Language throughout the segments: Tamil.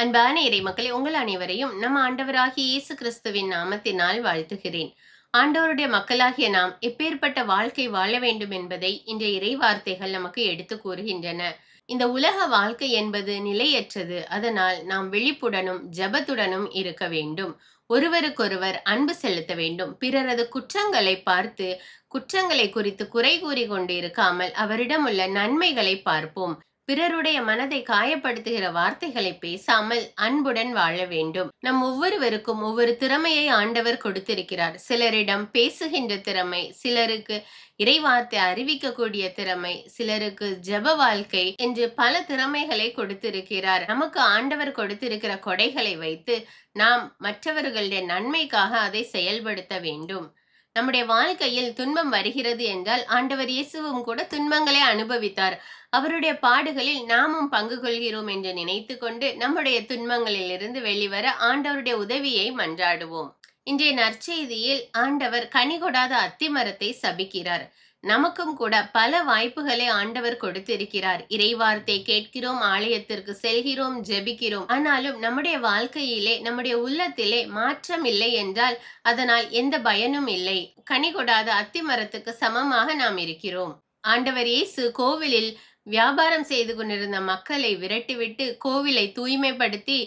அன்பான இறைமக்களே, உங்கள் அனைவரையும் நம் ஆண்டவராகிய இயேசு கிறிஸ்துவின் நாமத்தினால் வாழ்த்துகிறேன். ஆண்டவருடைய மக்களாகிய நாம் எப்பேற்பட்ட வாழ்க்கை வாழ வேண்டும் என்பதை இன்றைய இறை வார்த்தைகள் நமக்கு எடுத்து கூறுகின்றன. இந்த உலக வாழ்க்கை என்பது நிலையற்றது. அதனால் நாம் விழிப்புடனும் ஜெபத்துடனும் இருக்க வேண்டும். ஒருவருக்கொருவர் அன்பு செலுத்த வேண்டும். பிறரது குற்றங்களை பார்த்து குற்றங்களை குறித்து குறை கூறி கொண்டு இருக்காமல் அவரிடம் உள்ள நன்மைகளை பார்ப்போம். பிறருடைய மனதை காயப்படுத்துகிற வார்த்தைகளை பேசாமல் அன்புடன் வாழ வேண்டும். நம் ஒவ்வொருவருக்கும் ஒவ்வொரு திறமையை ஆண்டவர் கொடுத்திருக்கிறார். சிலரிடம் பேசுகின்ற திறமை, சிலருக்கு இறைவார்த்தை அறிவிக்கக்கூடிய திறமை, சிலருக்கு ஜெப வாழ்க்கை என்று பல திறமைகளை கொடுத்திருக்கிறார். நமக்கு ஆண்டவர் கொடுத்திருக்கிற கொடைகளை வைத்து நாம் மற்றவர்களுடைய நன்மைக்காக அதை செயல்படுத்த வேண்டும். நம்முடைய வாழ்க்கையில் துன்பம் வருகிறது என்றால் ஆண்டவர் இயேசுவும் கூட துன்பங்களை அனுபவித்தார். அவருடைய பாடுகளில் நாமும் பங்கு கொள்கிறோம் என்று நினைத்து கொண்டு நம்முடைய துன்பங்களில் இருந்து வெளிவர ஆண்டவருடைய உதவியை மன்றாடுவோம். இன்றைய நற்செய்தியில் ஆண்டவர் கனி கொடாத அத்திமரத்தை சபிக்கிறார். நமக்கும் கூட பல வாய்ப்புகளை ஆண்டவர் கொடுத்திருக்கிறார். இறைவார்த்தை கேட்கிறோம், ஆலயத்திற்கு செல்கிறோம், ஜெபிக்கிறோம். ஆனாலும் நம்முடைய வாழ்க்கையிலே, நம்முடைய உள்ளத்திலே மாற்றம் இல்லை என்றால் அதனால் எந்த பயனும் இல்லை. கனி கொடாத அத்திமரத்துக்கு சமமாக நாம் இருக்கிறோம். ஆண்டவர் இயேசு கோவிலில் வியாபாரம் செய்து கொண்டிருந்த மக்களை விரட்டிவிட்டு கோவிலை தூய்மைப்படுத்தி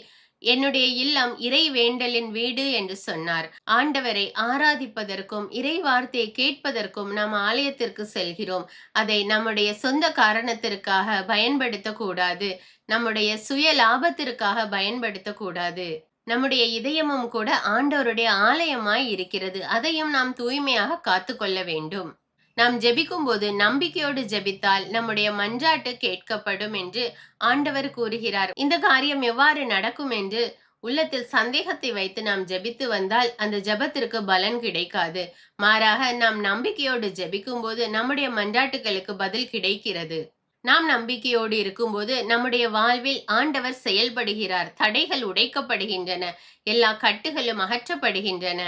என்னுடைய இல்லம் இறை வேண்டலின் வீடு என்று சொன்னார். ஆண்டவரை ஆராதிப்பதற்கும் இறை வார்த்தையை கேட்பதற்கும் நாம் ஆலயத்திற்கு செல்கிறோம். அதை நம்முடைய சொந்த காரணத்திற்காக பயன்படுத்த கூடாது. நம்முடைய சுய லாபத்திற்காக பயன்படுத்த கூடாது. நம்முடைய இதயமும் கூட ஆண்டவருடைய ஆலயமாய் இருக்கிறது. அதையும் நாம் தூய்மையாக காத்து கொள்ள வேண்டும். நாம் ஜெபிக்கும் போது நம்பிக்கையோடு ஜெபித்தால் நம்முடைய மன்றாட்டு கேட்கப்படும் என்று ஆண்டவர் கூறுகிறார். இந்த காரியம் எவ்வாறு நடக்கும் என்று உள்ளத்தில் சந்தேகத்தை வைத்து நாம் ஜெபித்து வந்தால் அந்த ஜெபத்திற்கு பலன் கிடைக்காது. மாறாக நாம் நம்பிக்கையோடு ஜெபிக்கும் போது நம்முடைய மன்றாட்டுகளுக்கு பதில் கிடைக்கிறது. நாம் நம்பிக்கையோடு இருக்கும்போது நம்முடைய வாழ்வில் ஆண்டவர் செயல்படுகிறார். தடைகள் உடைக்கப்படுகின்றன, எல்லா கட்டுகளும் அகற்றப்படுகின்றன,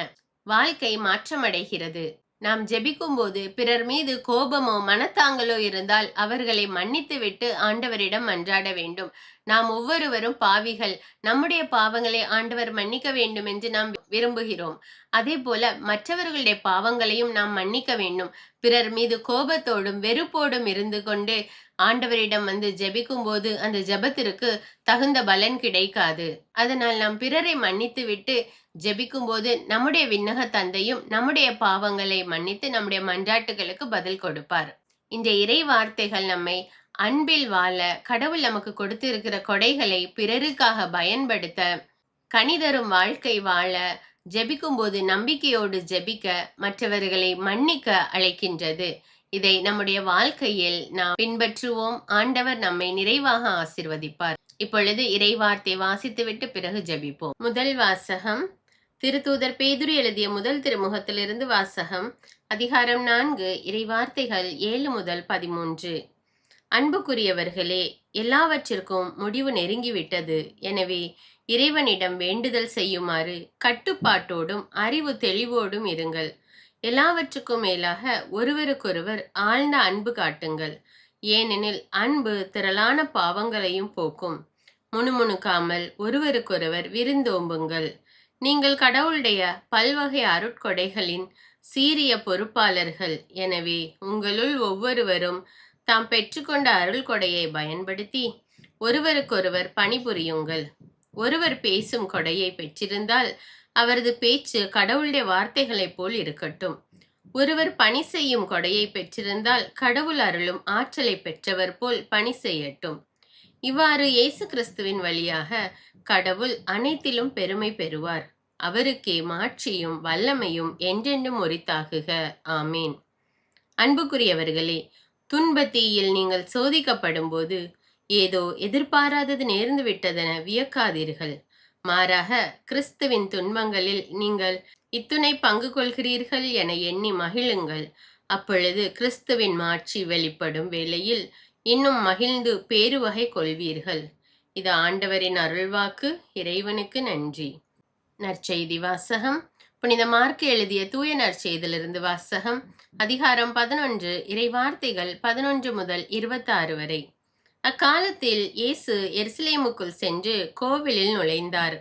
வாழ்க்கை மாற்றமடைகிறது. நாம் ஜெபிக்கும் போது பிறர் மீது கோபமோ மனத்தாங்கலோ இருந்தால் அவர்களை மன்னித்து விட்டு ஆண்டவரிடம் மன்றாட வேண்டும். நாம் ஒவ்வொருவரும் பாவிகள். நம்முடைய பாவங்களை ஆண்டவர் மன்னிக்க வேண்டும் என்று நாம் விரும்புகிறோம். அதே போல மற்றவர்களுடைய பாவங்களையும் நாம் மன்னிக்க வேண்டும். பிறர் மீது கோபத்தோடும் வெறுப்போடும் இருந்து கொண்டு ஆண்டவரிடம் வந்து ஜெபிக்கும் போது அந்த ஜெபத்திற்கு தகுந்த பலன் கிடைக்காது. அதனால் நாம் பிறரை மன்னித்து விட்டு ஜெபிக்கும் போது நம்முடைய விண்ணக தந்தையும் நம்முடைய பாவங்களை மன்னித்து நம்முடைய மன்றாட்டுகளுக்கு பதில் கொடுப்பார். இந்த இறை வார்த்தைகள் நம்மை அன்பில் வாழ, கடவுள் நமக்கு கொடுத்திருக்கிற கொடைகளை பிறருக்காக பயன்படுத்த, கனிதரும் வாழ்க்கை வாழ, ஜெபிக்கும் போது நம்பிக்கையோடு ஜெபிக்க, மற்றவர்களை மன்னிக்க அழைக்கின்றது. இதை நம்முடைய வாழ்க்கையில் நாம் பின்பற்றுவோம். ஆண்டவர் நம்மை நிறைவாக ஆசீர்வதிப்பார். இப்பொழுது இறை வார்த்தை வாசித்துவிட்டு பிறகு ஜெபிப்போம். முதல் வாசகம் திருத்தூதர் பேதுரு எழுதிய முதல் திருமுகத்திலிருந்து வாசகம். அதிகாரம் 4, இறைவார்த்தைகள் 7 முதல் 13. அன்புக்குரியவர்களே, எல்லாவற்றிற்கும் முடிவு நெருங்கிவிட்டது. எனவே இறைவனிடம் வேண்டுதல் செய்யுமாறு கட்டுப்பாட்டோடும் அறிவு தெளிவோடும் இருங்கள். எல்லாவற்றுக்கும் மேலாக ஒருவருக்கொருவர் ஆழ்ந்த அன்பு காட்டுங்கள். ஏனெனில் அன்பு திரளான பாவங்களையும் போக்கும். முணுமுணுக்காமல் ஒருவருக்கொருவர் விருந்தோம்புங்கள். நீங்கள் கடவுளுடைய பல்வகை அருட்கொடைகளின் சீரிய பொறுப்பாளர்கள். எனவே உங்களுள் ஒவ்வொருவரும் தாம் பெற்றுக்கொண்ட அருள் கொடையை பயன்படுத்தி ஒருவருக்கொருவர் பணிபுரியுங்கள். ஒருவர் பேசும் கொடையை பெற்றிருந்தால் அவரது பேச்சு கடவுளுடைய வார்த்தைகளைப் போல் இருக்கட்டும். ஒருவர் பணி செய்யும் கொடையை பெற்றிருந்தால் கடவுள் அருளும் ஆற்றலை பெற்றவர் போல் பணி செய்யட்டும். இவ்வாறு இயேசு கிறிஸ்துவின் வழியாக கடவுள் அனைத்திலும் பெருமை பெறுவார். அவருக்கே மாட்சியும் வல்லமையும் என்றென்றும் உரித்தாகுக. ஆமீன். அன்புக்குரியவர்களே, துன்பத்தீயில் நீங்கள் சோதிக்கப்படும் போது ஏதோ எதிர்பாராதது நேர்ந்து விட்டதென வியக்காதீர்கள். மாறாக கிறிஸ்துவின் துன்பங்களில் நீங்கள் இத்துணை பங்கு கொள்கிறீர்கள் என எண்ணி மகிழுங்கள். அப்பொழுது கிறிஸ்துவின் மாட்சி வெளிப்படும் வேளையில் இன்னும் மகிழ்ந்து பேருவகை கொள்வீர்கள். இது ஆண்டவரின் அருள்வாக்கு. இறைவனுக்கு நன்றி. நற்செய்தி வாசகம். புனித மார்க்கு எழுதிய தூய நற்செய்தியிலிருந்து வாசகம். அதிகாரம் 11, இறைவார்த்தைகள் 11 முதல் 26 வரை. அக்காலத்தில் இயேசு எருசலேமுக்குள் சென்று கோவிலில் நுழைந்தார்.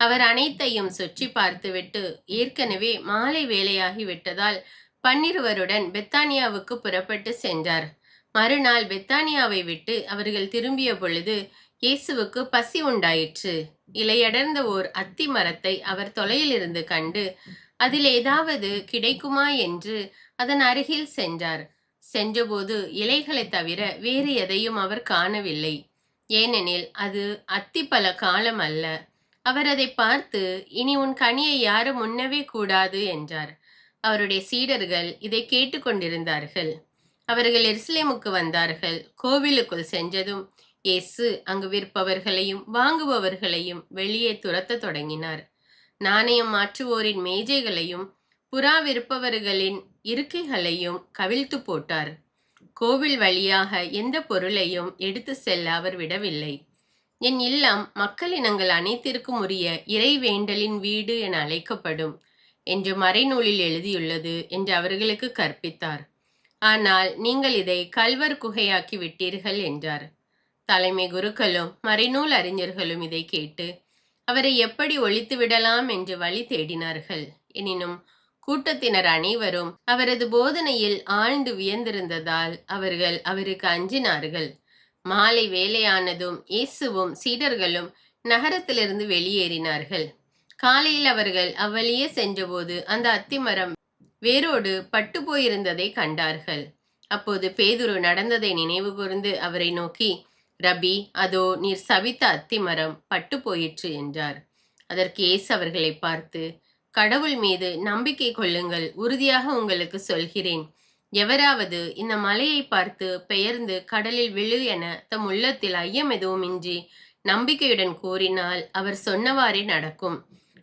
அவர் அனைத்தையும் சுற்றி பார்த்துவிட்டு ஏற்கனவே மாலை வேளையாகி விட்டதால் 12 பெத்தானியாவுக்கு புறப்பட்டு சென்றார். மறுநாள் பெத்தானியாவை விட்டு அவர்கள் திரும்பிய பொழுது இயேசுவுக்கு பசி உண்டாயிற்று. இலையடர்ந்த ஓர் அத்தி மரத்தை அவர் தொலையிலிருந்து கண்டு அதில் ஏதாவது கிடைக்குமா என்று அதன் அருகில் சென்றார். சென்றபோது இலைகளைத் தவிர வேறு எதையும் அவர் காணவில்லை. ஏனெனில் அது அத்திப்பழ காலம் அல்ல. அவர் அதை பார்த்து, இனி உன் கனியை யாரும் உண்ணவே கூடாது என்றார். அவருடைய சீடர்கள் இதை கேட்டுக்கொண்டிருந்தார்கள். அவர்கள் எருசலேமுக்கு வந்தார்கள். கோவிலுக்குள் சென்றதும் இயேசு அங்கு விற்பவர்களையும் வாங்குபவர்களையும் வெளியே துரத்த தொடங்கினார். நாணயம் மாற்றுவோரின் மேஜைகளையும் புறா விற்பவர்களின் இருக்கைகளையும் கவிழ்த்து போட்டார். கோவில் வழியாக எந்த பொருளையும் எடுத்து செல்ல அவர் விடவில்லை. என் இல்லம் மக்களினங்கள் அனைத்திற்கும் உரிய இறைவேண்டலின் வீடு என அழைக்கப்படும் என்று மறைநூலில் எழுதியுள்ளது என்று அவர்களுக்கு கற்பித்தார். ஆனால் நீங்கள் இதை கல்வர் குகையாக்கி விட்டீர்கள் என்றார். தலைமை குருக்களும் மறைநூல் அறிஞர்களும் இதை கேட்டு அவரை எப்படி ஒழித்து விடலாம் என்று வழி தேடினார்கள். எனினும் கூட்டத்தினர் அனைவரும் அவரது போதனையில் ஆழ்ந்து வியந்திருந்ததால் அவர்கள் அவருக்கு அஞ்சினார்கள். மாலை வேலையானதும் இயேசுவும் சீடர்களும் நகரத்திலிருந்து வெளியேறினார்கள். காலையில் அவர்கள் அவ்வழியே சென்றபோது அந்த அத்திமரம் வேரோடு பட்டு போயிருந்ததை கண்டார்கள். அப்போது பேதுரு நடந்ததை நினைவு கூர்ந்து அவரை நோக்கி, ரபி, அதோ நீர் சபித்த அத்திமரம் பட்டு போயிற்று என்றார். அதற்கு இயேசு அவர்களை பார்த்து, கடவுள் மீது நம்பிக்கை கொள்ளுங்கள். உறுதியாக உங்களுக்கு சொல்கிறேன், எவராவது இந்த மலையை பார்த்து பெயர்ந்து கடலில் விழு என தம் உள்ளத்தில் ஐயம் எதுவுமின்றி நம்பிக்கையுடன் கூறினால் அவர் சொன்னவாறே நடக்கும்.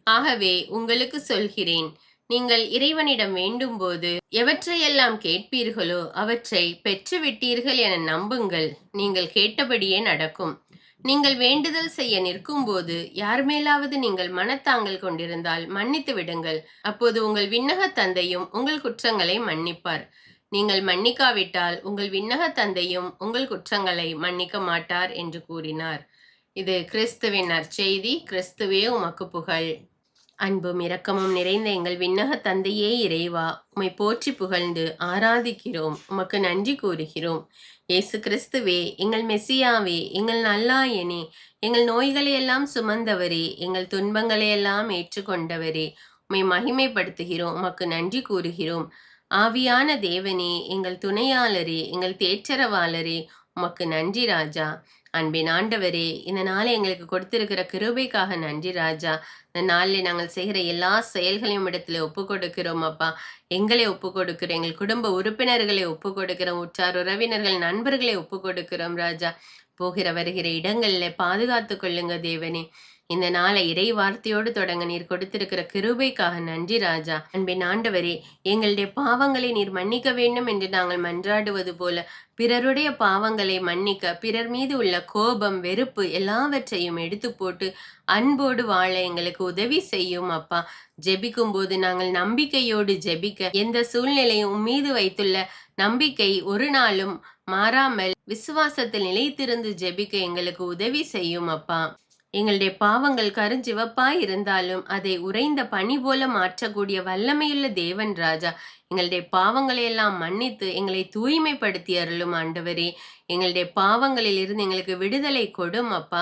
ஆகவே உங்களுக்கு சொல்கிறேன், நீங்கள் இறைவனிடம் வேண்டும் போது எவற்றையெல்லாம் கேட்பீர்களோ அவற்றை பெற்றுவிட்டீர்கள் என நம்புங்கள். நீங்கள் கேட்டபடியே நடக்கும். நீங்கள் வேண்டுதல் செய்ய நிற்கும் போது யார் மேலாவது நீங்கள் மனத்தாங்கல் கொண்டிருந்தால் மன்னித்து விடுங்கள். அப்போது உங்கள் விண்ணக தந்தையும் உங்கள் குற்றங்களை மன்னிப்பார். நீங்கள் மன்னிக்காவிட்டால் உங்கள் விண்ணக தந்தையும் உங்கள் குற்றங்களை மன்னிக்க மாட்டார் என்று கூறினார். இது கிறிஸ்துவின் நற்செய்தி. கிறிஸ்துவே உமக்கு புகழ். அன்பும் இரக்கமும் நிறைந்த எங்கள் விண்ணக தந்தையே இறைவா, உம்மை போற்றி புகழ்ந்து ஆராதிக்கிறோம். உமக்கு நன்றி கூறுகிறோம். இயேசு கிறிஸ்துவே, எங்கள் மெசியாவே, எங்கள் நல்லாயனே, எங்கள் நோய்களையெல்லாம் சுமந்தவரே, எங்கள் துன்பங்களையெல்லாம் ஏற்றுக்கொண்டவரே, உம்மை மகிமைப்படுத்துகிறோம். உமக்கு நன்றி கூறுகிறோம். ஆவியான தேவனே, எங்கள் துணையாளரே, எங்கள் தேற்றரவாளரே, உமக்கு நன்றி ராஜா. அன்பின் ஆண்டவரே, இந்த நாளை எங்களுக்கு கொடுத்திருக்கிற கிருபைக்காக நன்றி ராஜா. இந்த நாளில் நாங்கள் செய்கிற எல்லா செயல்களையும் இடத்துல ஒப்பு கொடுக்கிறோம் அப்பா. எங்களை ஒப்பு கொடுக்கிறோம், எங்கள் குடும்ப உறுப்பினர்களை ஒப்பு கொடுக்கிறோம், உற்றார் உறவினர்கள் நண்பர்களை ஒப்பு கொடுக்கிறோம் ராஜா. போகிற வருகிற இடங்கள்ல பாதுகாத்து கொள்ளுங்க தேவனே. இந்த நாளை இறை வார்த்தையோடு தொடங்க நீர் கொடுத்திருக்கிற கிருபைக்காக நன்றி ராஜா. அன்பின் ஆண்டவரே, எங்களுடைய பாவங்களை நீர் மன்னிக்க வேண்டும் என்று நாங்கள் மன்றாடுவது போல பிறருடைய பாவங்களை மன்னிக்க, பிறர் மீது உள்ள கோபம், வெறுப்பு எல்லாவற்றையும் எடுத்து போட்டு அன்போடு வாழ எங்களுக்கு உதவி செய்யும் அப்பா. ஜெபிக்கும் போது நாங்கள் நம்பிக்கையோடு ஜெபிக்க, எந்த சூழ்நிலையும் மீது வைத்துள்ள நம்பிக்கை ஒரு நாளும் மாறாமல் விசுவாசத்தில் நிலைத்திருந்து ஜெபிக்க எங்களுக்கு உதவி செய்யும் அப்பா. எங்களுடைய பாவங்கள் கருஞ்சிவப்பாய் இருந்தாலும் அதை உறைந்த பனி போல மாற்றக்கூடிய வல்லமையுள்ள தேவன் ராஜா. எங்களுடைய பாவங்களை எல்லாம் மன்னித்து எங்களை தூய்மைப்படுத்தி அருளும் ஆண்டவரே. எங்களுடைய பாவங்களில் இருந்து எங்களுக்கு விடுதலை கொடும் அப்பா.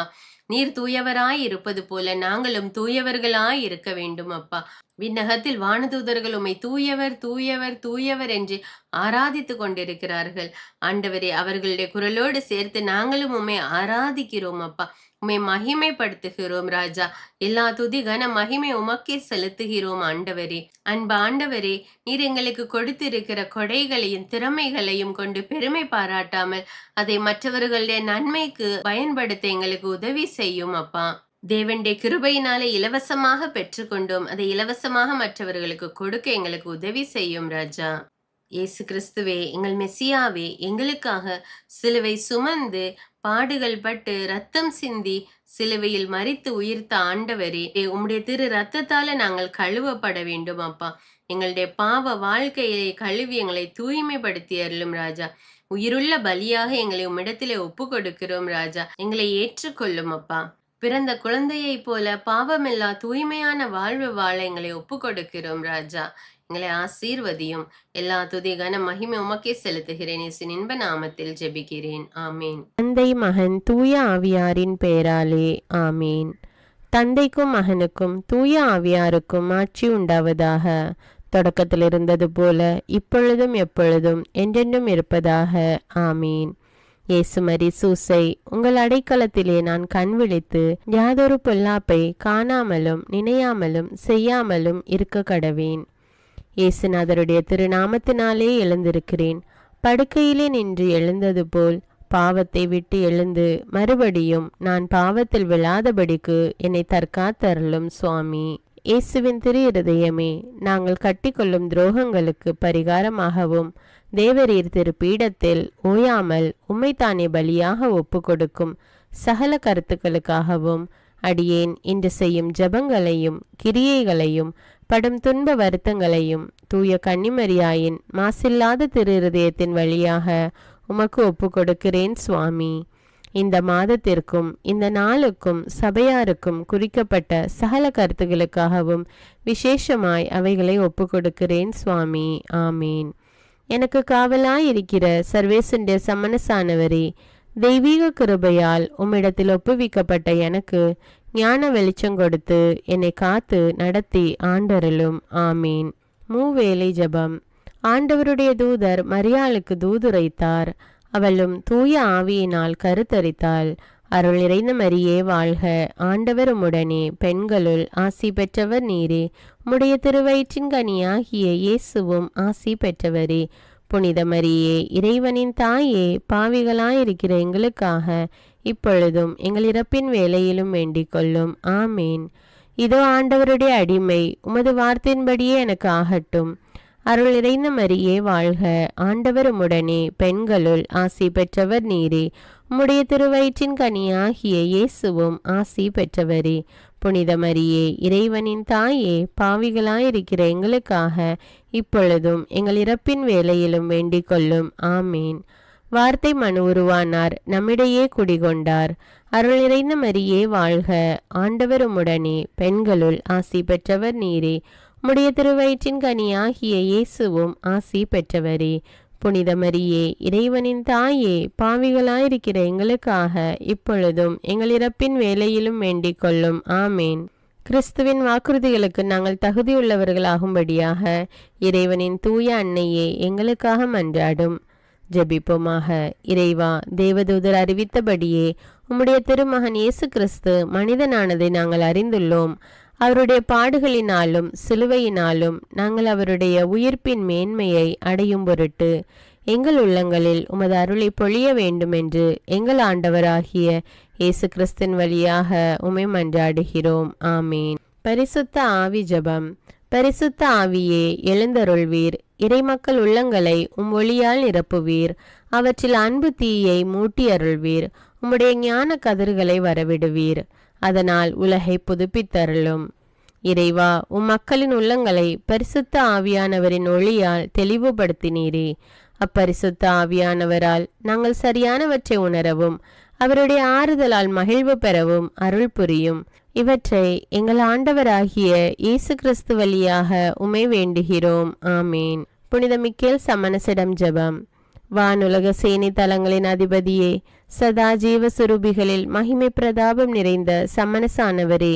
நீர் தூயவராய் இருப்பது போல நாங்களும் தூயவர்களாய் இருக்க வேண்டும் அப்பா. விண்ணகத்தில் வானதூதர்கள் உம்மை தூயவர் தூயவர் தூயவர் என்று ஆராதித்து கொண்டிருக்கிறார்கள் ஆண்டவரே. அவர்களுடைய குரலோடு சேர்த்து நாங்களும் உம்மை ஆராதிக்கிறோம் அப்பா. உம்மை மகிமைப்படுத்துகிறோம் ராஜா. எல்லா துதி கன மகிமை உமக்கே செலுத்துகிறோம் ஆண்டவரே. அன்பு ஆண்டவரே, நீர் எங்களுக்கு கொடுத்திருக்கிற கொடைகளையும் திறமைகளையும் கொண்டு பெருமை பாராட்டாமல் அதை மற்றவர்களுடைய நன்மைக்கு பயன்படுத்த எங்களுக்கு உதவி செய்யும் அப்பா. தேவனுடைய கிருபையினாலே இலவசமாக பெற்றுக்கொண்டோம், அதை இலவசமாக மற்றவர்களுக்கு கொடுக்க எங்களுக்கு உதவி செய்யும் ராஜா. இயேசு கிறிஸ்துவே, எங்கள் மெசியாவே, எங்களுக்காக சிலுவை சுமந்து பாடுகள் பட்டு ரத்தம் சிந்தி சிலுவையில் மரித்து உயிர்த்த ஆண்டவரே, உம்முடைய திரு ரத்தத்தால நாங்கள் கழுவப்பட வேண்டும் அப்பா. எங்களுடைய பாவ வாழ்க்கையை கழுவி எங்களை தூய்மைப்படுத்தி அருளும் ராஜா. உயிருள்ள பலியாக எங்களை உம்மிடத்திலே ஒப்பு கொடுக்கிறோம் ராஜா. எங்களை ஏற்றுக்கொள்ளும் அப்பா. பிறந்த குழந்தையைப் போல பாவமில்லா தூய்மையான வாழ்வு வாழ எங்களை ஒப்பு கொடுக்கிறோம் ராஜா. எங்களை ஆசீர்வதியும். எல்லா துதி கன மகிமை உமக்கே செலுத்துகிறேன். இயேசுவின் இன்ப நாமத்தில் ஜெபிக்கிறேன். ஆமீன். தந்தை மகன் தூய ஆவியாரின் பெயராலே ஆமீன். தந்தைக்கும் மகனுக்கும் தூய ஆவியாருக்கும் ஆட்சி உண்டாவதாக. தொடக்கத்தில் இருந்தது போல இப்பொழுதும் எப்பொழுதும் என்றென்றும் இருப்பதாக. ஆமீன். இயேசுமரி சூசை, உங்கள் அடைக்கலத்திலே நான் கண் விழித்து யாதொரு பொல்லாப்பை காணாமலும் நினையாமலும் செய்யாமலும் இருக்க கடவேன். இயேசுநாதருடைய திருநாமத்தினாலே எழுந்திருக்கிறேன். படுக்கையிலே நின்று எழுந்தது போல் பாவத்தை விட்டு எழுந்து மறுபடியும் நான் பாவத்தில் விழாதபடிக்கு என்னை தற்காத்தருளும் சுவாமி. இயேசுவின் திரு இருதயமே, நாங்கள் கட்டிக்கொள்ளும் துரோகங்களுக்கு பரிகாரமாகவும் தேவரீர் திரு பீடத்தில் ஓயாமல் உம்மைத்தானே பலியாக ஒப்பு கொடுக்கும் சகல கருத்துக்களுக்காகவும் அடியேன் இன்று செய்யும் ஜபங்களையும் கிரியைகளையும் படும் துன்ப வருத்தங்களையும் தூய கன்னிமரியாயின் மாசில்லாத திரு இருதயத்தின் வழியாக உமக்கு ஒப்பு கொடுக்கிறேன் சுவாமி. இந்த மாதத்திற்கும் இந்த நாளுக்கும் சபையாருக்கும் குறிக்கப்பட்ட சகல கருத்துகளுக்காகவும் விசேஷமாய் அவைகளை ஒப்பு கொடுக்கிறேன் சுவாமி. ஆமீன். எனக்கு காவலாயிருக்கிற சர்வேசுடைய சமனசானவரே, தெய்வீக கிருபையால் உம்மிடத்தில் ஒப்புவிக்கப்பட்ட எனக்கு ஞான வெளிச்சம் கொடுத்து என்னை காத்து நடத்தி ஆண்டருளும். ஆமீன். மூவேளை ஜபம். ஆண்டவருடைய தூதர் மரியாளுக்கு தூதுரைத்தார். அவளும் தூய ஆவியினால் கருத்தரித்தாள். அருள் நிறைந்த மரியே வாழ்க, ஆண்டவர் உம்முடனே, பெண்களுள் ஆசி பெற்றவர் நீரே. உம்முடைய திருவயிற்றின் கனியாகிய இயேசுவும் ஆசி பெற்றவரே. புனித மரியே, இறைவனின் தாயே, பாவிகளாயிருக்கிற எங்களுக்காக இப்பொழுதும் எங்கள் இறப்பின் வேளையிலும் வேண்டிக் கொள்ளும். ஆமீன். இதோ ஆண்டவருடைய அடிமை, உமது வார்த்தையின்படியே எனக்கு ஆகட்டும். அருள் நிறைந்த மரியே வாழ்க, ஆண்டவர் உம்முடனே, பெண்களுள் ஆசி பெற்றவர் நீரே. உம்முடைய திருவயிற்றின் கனியாகிய இயேசுவும் ஆசி பெற்றவரே. புனித மரியே, இறைவனின் தாயே, பாவிகளாயிருக்கிற எங்களுக்காக இப்பொழுதும் எங்கள் இறப்பின் வேளையிலும் வேண்டிக் கொள்ளும். ஆமீன். வார்த்தை மனு உருவானார், நம்மிடையே குடிகொண்டார். அருள் நிறைந்த மரியே வாழ்க, ஆண்டவர் உம்முடனே, பெண்களுள் ஆசி பெற்றவர் நீரே. உம்முடைய திருவயிற்றின் கனியாகிய இயேசுவும் ஆசி பெற்றவரே. புனித மரியே, இறைவனின் தாயே, பாவிகளாயிருக்கிற எங்களுக்காக இப்பொழுதும் எங்கள் இறப்பின் வேளையிலும் வேண்டிக் கொள்ளும். ஆமேன். கிறிஸ்துவின் வாக்குறுதிகளுக்கு நாங்கள் தகுதியுள்ளவர்களாகும்படியாக இறைவனின் தூய அன்னையே எங்களுக்காக மன்றாடும். ஜெபிப்போமாக. இறைவா, தேவதூதர் அறிவித்தபடியே உம்முடைய திருமகன் இயேசு கிறிஸ்து மனிதனானதை நாங்கள் அறிந்துள்ளோம். அவருடைய பாடுகளினாலும் சிலுவையினாலும் நாங்கள் அவருடைய உயிர்ப்பின் மேன்மையை அடையும் பொருட்டு எங்கள் உள்ளங்களில் உமது அருளை பொழிய வேண்டுமென்று எங்கள் ஆண்டவராகிய இயேசு கிறிஸ்தின் வழியாக உம்மை மன்றாடுகிறோம். ஆமீன். பரிசுத்த ஆவி ஜெபம். பரிசுத்த ஆவியே, எழுந்தருள்வீர். இறைமக்கள் உள்ளங்களை ஒளியால் நிரப்புவீர். அவற்றில் அன்பு தீயை மூட்டி அருள்வீர். உம்முடைய ஞான கதிர்களை வரவிடுவீர். அதனால் உலகை புதுப்பித்தருளும். இறைவா, மக்களின் உள்ளங்களை பரிசுத்த ஆவியானவரின் ஒளியால் தெளிவுபடுத்தினீரே. அப்பரிசுத்த ஆவியானவரால் நாங்கள் சரியானவற்றை உணரவும் அவருடைய ஆறுதலால் மகிழ்வு பெறவும் அருள் புரியும். இவற்றை எங்கள் ஆண்டவராகிய இயேசு கிறிஸ்து வழியாக உம்மை வேண்டுகிறோம். ஆமீன். புனித மிக்கேல் சமணசிடம் ஜெபம். வானுலக சேனை தலங்களின் அதிபதியே, சதா ஜீவ சுரூபிகளில் மகிமை பிரதாபம் நிறைந்த சமணசானவரே,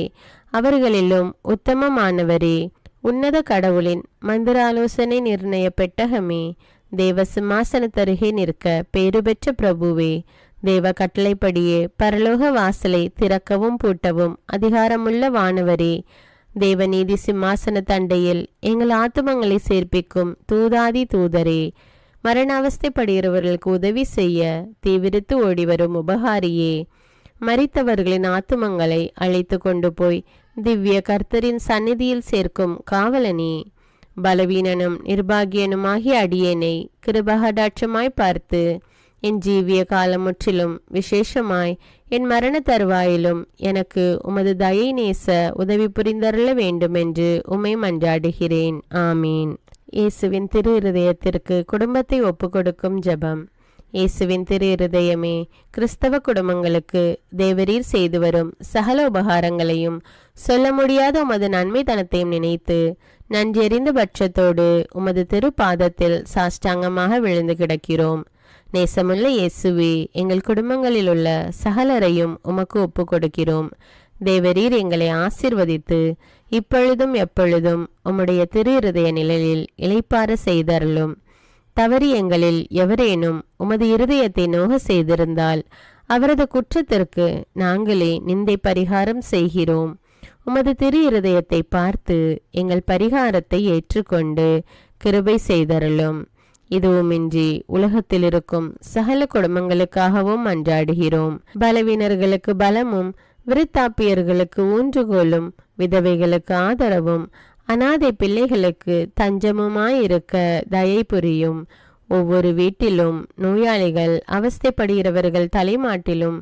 அவர்களிலும் உத்தமமானவரே, உன்னத கடவுளின் மந்திராலோசனை நிர்ணய பெட்டகமே, தேவ சிம்மாசனத்தருகே நிற்க பேறு பெற்ற பிரபுவே, தேவ கட்டளைப்படியே பரலோக வாசலை திறக்கவும் பூட்டவும் அதிகாரமுள்ள வானவரே, தேவநீதி சிம்மாசன தண்டையில் எங்கள் ஆத்துமங்களை சேர்ப்பிக்கும் தூதாதி தூதரே, மரண அவஸ்தைப்படுகிறவர்களுக்கு உதவி செய்ய தீவிரித்து ஓடிவரும் உபகாரியே, மரித்தவர்களின் ஆத்துமங்களை அழைத்து கொண்டு போய் திவ்ய கர்த்தரின் சந்நிதியில் சேர்க்கும் காவலனே, பலவீனனும் நிர்பாகியனுமாகிய அடியேனை கிருபகடாட்சமாய் பார்த்து என் ஜீவிய காலம் முற்றிலும் விசேஷமாய் என் மரண தருவாயிலும் எனக்கு உமது தயை நேச உதவி புரிந்தருள வேண்டுமென்று உம்மை மன்றாடுகிறேன். ஆமீன். இயேசுவின் திரு இருதயத்திற்கு குடும்பத்தை ஒப்பு கொடுக்கும் ஜெபம். இயேசுவின் திரு இருதயமே, கிறிஸ்தவ குடும்பங்களுக்கு தேவரீர் செய்து வரும் சகல உபகாரங்களையும் சொல்ல முடியாத உமது நன்மைத்தனத்தையும் நினைத்து நன்றெறிந்த பட்சத்தோடு உமது திருப்பாதத்தில் சாஷ்டாங்கமாக விழுந்து கிடக்கிறோம். நேசமுள்ள இயேசுவே, எங்கள் குடும்பங்களில் உள்ள சகலரையும் உமக்கு ஒப்பு கொடுக்கிறோம். தேவரீர் எங்களை ஆசீர்வதித்து இப்பொழுதும் எப்பொழுதும் உம்முடைய திரு இருதய நிழலில் இளைப்பாற செய்தருளும். தவறி எங்களில் எவரேனும் உமது இருதயத்தை நோக செய்திருந்தால் அவரது குற்றத்திற்கு நாங்களே நிந்தை பரிகாரம் செய்கிறோம். உமது திரு இருதயத்தை பார்த்து எங்கள் பரிகாரத்தை ஏற்றுக்கொண்டு கிருபை செய்தருளும். இதுவுமின்றி உலகத்தில் இருக்கும் சகல குடும்பங்களுக்காகவும் மன்றாடுகிறோம். பலவீனர்களுக்கு பலமும், விருத்தாப்பியர்களுக்கு ஊன்றுகோலும், விதவைகளுக்கு ஆதரவும், அனாதை பிள்ளைகளுக்கு தஞ்சமுமாயிருக்க தயை புரியும். ஒவ்வொரு வீட்டிலும் நோயாளிகள் அவஸ்தைப்படுகிறவர்கள் தலைமாட்டிலும்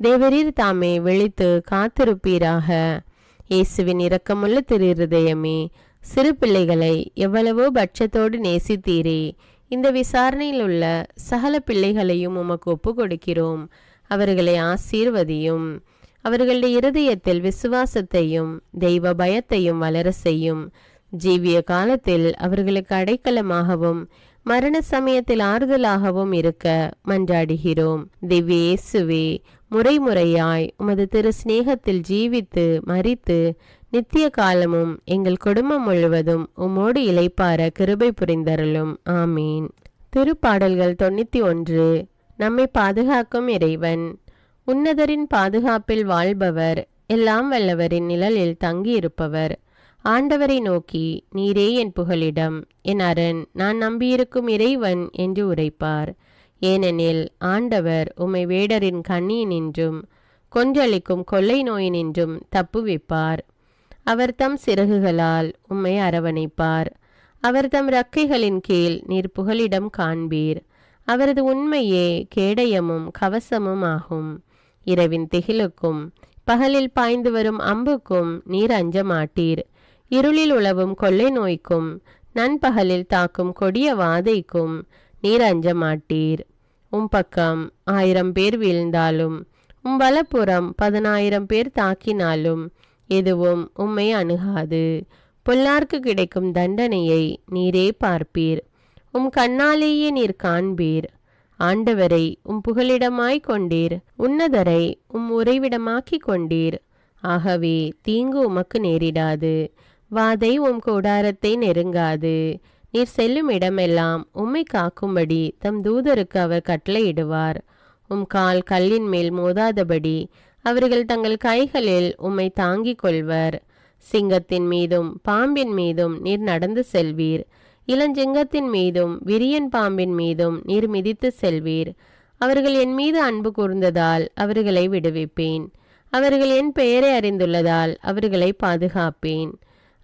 தேவரீர் தாமே விழித்து காத்திருப்பீராக. இயேசுவின் இரக்கமுள்ள திரு இருதயமே, சிறு பிள்ளைகளை எவ்வளவோ பட்சத்தோடு நேசித்தீரே. இந்த விசாரணையில் உள்ள சகல பிள்ளைகளையும் உமக்கு ஒப்பு கொடுக்கிறோம். அவர்களை ஆசீர்வதியும். அவர்களுடைய இருதயத்தில் விசுவாசத்தையும் தெய்வ பயத்தையும் வளர செய்யும். ஜீவிய காலத்தில் அவர்களுக்கு அடைக்கலமாகவும் மரண சமயத்தில் ஆறுதலாகவும் இருக்க மன்றாடுகிறோம். திவ்ய இயேசுவே, முறைமுறையாய் உமது திரு சிநேகத்தில் ஜீவித்து மரித்து நித்திய காலமும் எங்கள் குடும்பம் முழுவதும் உம்மோடு இளைப்பார கிருபை புரிந்தருளும். ஆமீன். திருப்பாடல்கள் 91. நம்மை பாதுகாக்கும் இறைவன். உன்னதரின் பாதுகாப்பில் வாழ்பவர், எல்லாம் வல்லவரின் நிழலில் தங்கியிருப்பவர். ஆண்டவரை நோக்கி, நீரே என் புகலிடம், என் அரண், நான் நம்பியிருக்கும் இறைவன் என்று உரைப்பார். ஏனெனில் ஆண்டவர் உம்மை வேடரின் கண்ணியினின்றும் கொன்றளிக்கும் கொள்ளை நோயினின்றும் தப்புவிப்பார். அவர் தம் சிறகுகளால் உம்மை அரவணைப்பார். அவர் தம் இறக்கைகளின் கீழ் நீர் புகலிடம் காண்பீர். அவரது உண்மையே கேடயமும் கவசமும் ஆகும். இரவின் திகிலுக்கும் பகலில் பாய்ந்து வரும் அம்புக்கும் நீர் அஞ்ச மாட்டீர். இருளில் உலவும் கொள்ளை நோய்க்கும் நண்பகலில் தாக்கும் கொடிய வாதைக்கும் நீர் அஞ்ச மாட்டீர். பக்கம் 1000 பேர் வீழ்ந்தாலும் வலப்புறம் 10,000 பேர் தாக்கினாலும் எதுவும் உம்மை அணுகாது. பொல்லார்க்கு கிடைக்கும் தண்டனையை நீரே பார்ப்பீர். கண்ணாலேயே நீர் காண்பீர். ஆண்டவரை புகலிடமாய் கொண்டீர். உன்னதரை உறைவிடமாக்கி கொண்டீர். ஆகவே தீங்கு உமக்கு நேரிடாது. வாதை கூடாரத்தை நெருங்காது. நீர் செல்லும் இடமெல்லாம் உம்மை காக்கும்படி தம் தூதருக்கு அவர் கட்டளையிடுவார். கால் கல்லின் மேல் மோதாதபடி அவர்கள் தங்கள் கைகளில் உம்மை தாங்கிக் கொள்வர். சிங்கத்தின் மீதும் பாம்பின் மீதும் நீர் நடந்து செல்வீர். இளஞ்சிங்கத்தின் மீதும் விரியன் பாம்பின் மீதும் நீர் மிதித்து செல்வீர். அவர்கள் என் மீது அன்பு கூர்ந்ததால் அவர்களை விடுவிப்பேன். அவர்கள் என் பெயரை அறிந்துள்ளதால் அவர்களை பாதுகாப்பேன்.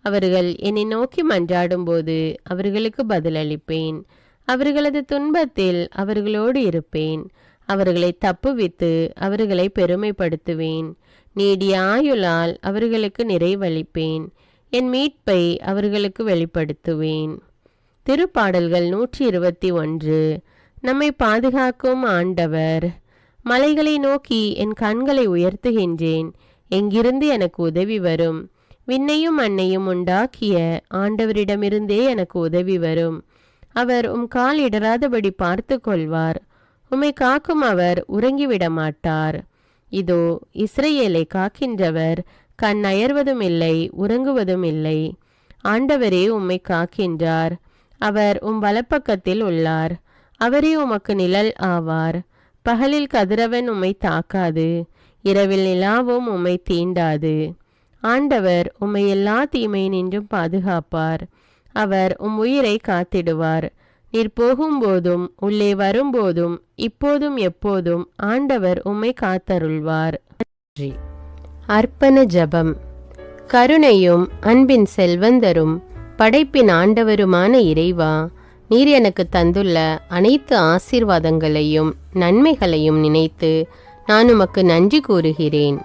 அவர்கள் என்னை நோக்கி மன்றாடும் போது அவர்களுக்கு பதிலளிப்பேன். அவர்களது துன்பத்தில் அவர்களோடு இருப்பேன். அவர்களை தப்புவித்து அவர்களை பெருமைப்படுத்துவேன். நீடிய ஆயுளால் அவர்களுக்கு நிறைவளிப்பேன். என் மீட்பை அவர்களுக்கு வெளிப்படுத்துவேன். திருப்பாடல்கள் 121. நம்மை பாதுகாக்கும் ஆண்டவர். மலைகளை நோக்கி என் கண்களை உயர்த்துகின்றேன். எங்கிருந்து எனக்கு உதவி வரும்? விண்ணையும் மண்ணையும் உண்டாக்கிய ஆண்டவரிடமிருந்தே எனக்கு உதவி வரும். அவர் கால் இடராதபடி பார்த்து கொள்வார். உம்மை காக்கும் அவர் உறங்கிவிட மாட்டார். இதோ இஸ்ரவேலை காக்கின்றவர் கண் அயர்வதும் இல்லை, உறங்குவதும் இல்லை. ஆண்டவரே உம்மை காக்கின்றார். அவர் வலப்பக்கத்தில் உள்ளார். அவரே உமக்கு நிழல் ஆவார். பகலில் கதிரவன் உம்மை தாக்காது, இரவில் நிலாவும் உம்மை தீண்டாது. ஆண்டவர் உம்மை எல்லா தீமையினின்றும் பாதுகாப்பார். அவர் உயிரை காத்திடுவார். நீர் போகும்போதும் உள்ளே வரும்போதும் இப்போதும் எப்போதும் ஆண்டவர் உம்மை காத்தருள்வார். அர்ப்பண ஜபம். கருணையும் அன்பின் செல்வந்தரும் படைப்பின் ஆண்டவருமான இறைவா, நீர் எனக்கு தந்துள்ள அனைத்து ஆசீர்வாதங்களையும் நன்மைகளையும் நினைத்து நான் உமக்கு நன்றி கூறுகிறேன்.